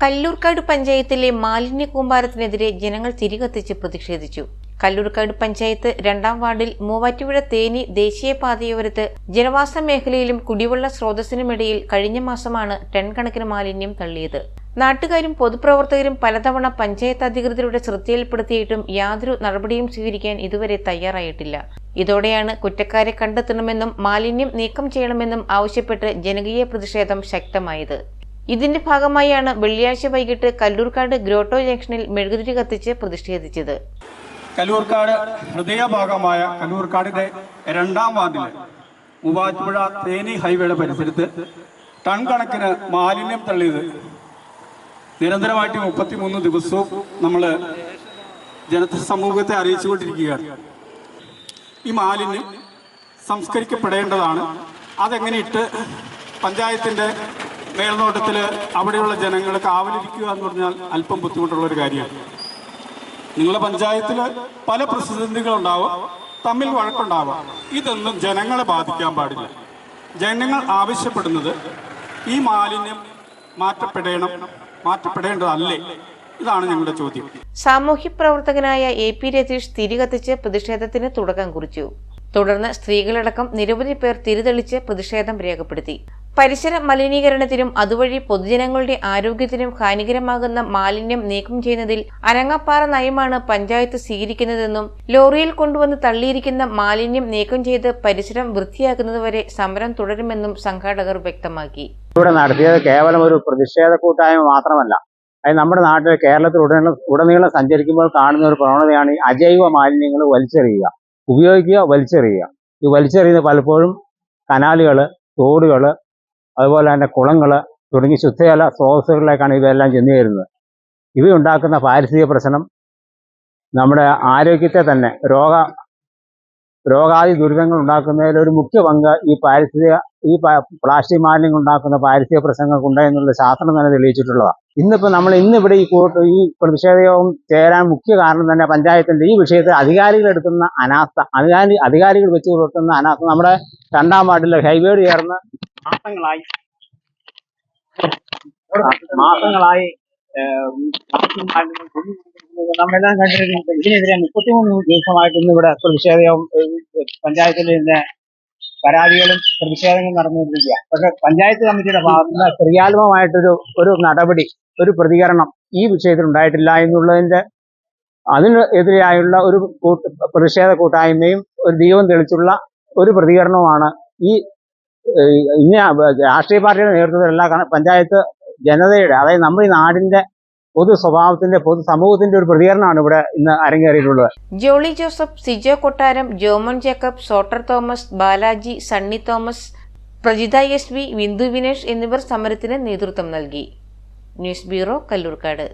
കല്ലൂർക്കാട് പഞ്ചായത്തിലെ മാലിന്യ കൂമ്പാരത്തിനെതിരെ ജനങ്ങൾ തിരികത്തിച്ച് പ്രതിഷേധിച്ചു. കല്ലൂർക്കാട് പഞ്ചായത്ത് 2-ാം വാർഡിൽ മൂവാറ്റുപുഴ തേനി ദേശീയപാതയോരത്ത് ജനവാസ മേഖലയിലും കുടിവെള്ള സ്രോതസ്സിനുമിടയിൽ കഴിഞ്ഞ മാസമാണ് ടൺ കണക്കിന് മാലിന്യം തള്ളിയത്. നാട്ടുകാരും പൊതുപ്രവർത്തകരും പലതവണ പഞ്ചായത്ത് അധികൃതരുടെ ശ്രദ്ധയിൽപ്പെടുത്തിയിട്ടും യാതൊരു നടപടിയും സ്വീകരിക്കാൻ ഇതുവരെ തയ്യാറായിട്ടില്ല. ഇതോടെയാണ് കുറ്റക്കാരെ കണ്ടെത്തണമെന്നും മാലിന്യം നീക്കം ചെയ്യണമെന്നും ആവശ്യപ്പെട്ട് ജനകീയ പ്രതിഷേധം ശക്തമായത്. ഇതിന്റെ ഭാഗമായാണ് വെള്ളിയാഴ്ച വൈകിട്ട് കല്ലൂർക്കാട് ഗ്രോട്ടോ ജംഗ്ഷനിൽ മെഴുകുതിരി കത്തിച്ച് പ്രതിഷേധിച്ചത്. കല്ലൂർക്കാട് ഹൃദയഭാഗമായ കല്ലൂർക്കാടിന്റെ 2-ാം വാർഡിൽ മൂവാറ്റുപുഴ തേനി ഹൈവേയുടെ പരിസരത്ത് ടൺ കണക്കിന് മാലിന്യം തള്ളിയത് നിരന്തരമായിട്ട് 33 ദിവസവും നമ്മൾ ജനസമൂഹത്തെ അറിയിച്ചുകൊണ്ടിരിക്കുകയാണ്. ഈ മാലിന്യം സംസ്കരിക്കപ്പെടേണ്ടതാണ്. അതെങ്ങനെ ഇട്ട് പഞ്ചായത്തിന്റെ മേൽനോട്ടത്തിൽ അവിടെയുള്ള ജനങ്ങൾ കാവലിരിക്കുക എന്ന് പറഞ്ഞാൽ അല്പം ബുദ്ധിമുട്ടുള്ളൊരു കാര്യമാണ്. നിങ്ങളുടെ പഞ്ചായത്തിൽ പല പ്രതിസന്ധികളുണ്ടാവും, തമ്മിൽ വഴക്കുണ്ടാവാം. ഇതൊന്നും ജനങ്ങളെ ബാധിക്കാൻ പാടില്ല. ജനങ്ങൾ ആവശ്യപ്പെടുന്നത് ഈ മാലിന്യം മാറ്റപ്പെടേണ്ടതല്ലേ? ഇതാണ് ഞങ്ങളുടെ ചോദ്യം. സാമൂഹ്യ പ്രവർത്തകനായ AP രതീഷ് തിരികത്തിച്ച് പ്രതിഷേധത്തിന് തുടക്കം കുറിച്ചു. തുടർന്ന് സ്ത്രീകളടക്കം നിരവധി പേർ തിരിതെളിച്ച് പ്രതിഷേധം രേഖപ്പെടുത്തി. പരിസര മലിനീകരണത്തിനും അതുവഴി പൊതുജനങ്ങളുടെ ആരോഗ്യത്തിനും ഹാനികരമാകുന്ന മാലിന്യം നീക്കം ചെയ്യുന്നതിൽ അനങ്ങാപ്പാറ നയമാണ് പഞ്ചായത്ത് സ്വീകരിക്കുന്നതെന്നും ലോറിയിൽ കൊണ്ടുവന്ന് തള്ളിയിരിക്കുന്ന മാലിന്യം നീക്കം ചെയ്ത് പരിസരം വൃത്തിയാക്കുന്നതുവരെ സമരം തുടരുമെന്നും സംഘാടകർ വ്യക്തമാക്കി. ഇവിടെ നടത്തിയത് കേവലം ഒരു പ്രതിഷേധ കൂട്ടായ്മ മാത്രമല്ല, അത് നമ്മുടെ നാട്ടിൽ കേരളത്തിൽ ഉടനീളം സഞ്ചരിക്കുമ്പോൾ കാണുന്ന ഒരു പ്രവണതയാണ് ഈ അജൈവ മാലിന്യങ്ങൾ വലിച്ചെറിയുക, ഉപയോഗിക്കുക, വലിച്ചെറിയുക. ഈ വലിച്ചെറിയുന്നത് പലപ്പോഴും കനാലുകൾ, തോടുകൾ, അതുപോലെ തന്നെ കുളങ്ങൾ തുടങ്ങി ശുദ്ധജല സ്രോതസ്സുകളിലേക്കാണ് ഇവയെല്ലാം ചെന്നു ചേരുന്നത്. ഇവയുണ്ടാക്കുന്ന പാരിസ്ഥിതിക പ്രശ്നം നമ്മുടെ ആരോഗ്യത്തെ തന്നെ രോഗാദി ദുരിതങ്ങൾ ഉണ്ടാക്കുന്നതിൽ ഒരു മുഖ്യ പങ്ക് ഈ പ്ലാസ്റ്റിക് മാലിന്യങ്ങൾ ഉണ്ടാക്കുന്ന പാരിസ്ഥിതിക പ്രശ്നങ്ങൾക്കുണ്ട് എന്നുള്ള ശാസ്ത്രം തന്നെ തെളിയിച്ചിട്ടുള്ളതാണ്. ഇന്നിപ്പോൾ നമ്മൾ ഇന്നിവിടെ ഈ പ്രതിഷേധയോഗം ചേരാൻ മുഖ്യ കാരണം തന്നെ പഞ്ചായത്തിന്റെ ഈ വിഷയത്തിൽ അധികാരികളെടുക്കുന്ന അനാസ്ഥ, അധികാരികൾ വെച്ച് പുലർത്തുന്ന അനാസ്ഥ. നമ്മുടെ 2-ാം വാർഡിലെ ഹൈവേയോട് ചേർന്ന് മാസങ്ങളായി നമ്മളെല്ലാം കണ്ടിരിക്കുന്നത്. ഇതിനെതിരെ 33 ദിവസമായിട്ട് ഇന്നിവിടെ പ്രതിഷേധവും പഞ്ചായത്തിൽ ഇതിന്റെ പരാതികളും പ്രതിഷേധങ്ങളും നടന്നുകൊണ്ടിരിക്കുക. പക്ഷെ പഞ്ചായത്ത് കമ്മിറ്റിയുടെ ഭാഗത്തുനിന്ന് ക്രിയാത്മകമായിട്ടൊരു നടപടി, ഒരു പ്രതികരണം ഈ വിഷയത്തിൽ ഉണ്ടായിട്ടില്ല എന്നുള്ളതിന്റെ അതിനെതിരെയായുള്ള ഒരു പ്രതിഷേധ കൂട്ടായ്മയും ഒരു ദീപം തെളിച്ചുള്ള ഒരു പ്രതികരണവുമാണ് ഇന്ന രാഷ്ട്രീയ പാർട്ടിയുടെ നേതൃത്വത്തിലല്ല, പഞ്ചായത്ത് ജനതയുടെ, അതായത് നമ്മുടെ ഈ നാടിന്റെ പൊതു സ്വഭാവത്തിന്റെ, പൊതു സമൂഹത്തിന്റെ ഒരു പ്രതികരണമാണ് ഇവിടെ ഇന്ന് അരങ്ങേറിയിട്ടുള്ളത്. ജോളി ജോസഫ്, സിജോ കൊട്ടാരം, ജോമോൻ ജേക്കബ്, സോട്ടർ തോമസ്, ബാലാജി, സണ്ണി തോമസ്, പ്രജിത SV, വിന്ദു വിനേഷ് എന്നിവർ സമരത്തിന് നേതൃത്വം നൽകി. News bureau, Kallurkad.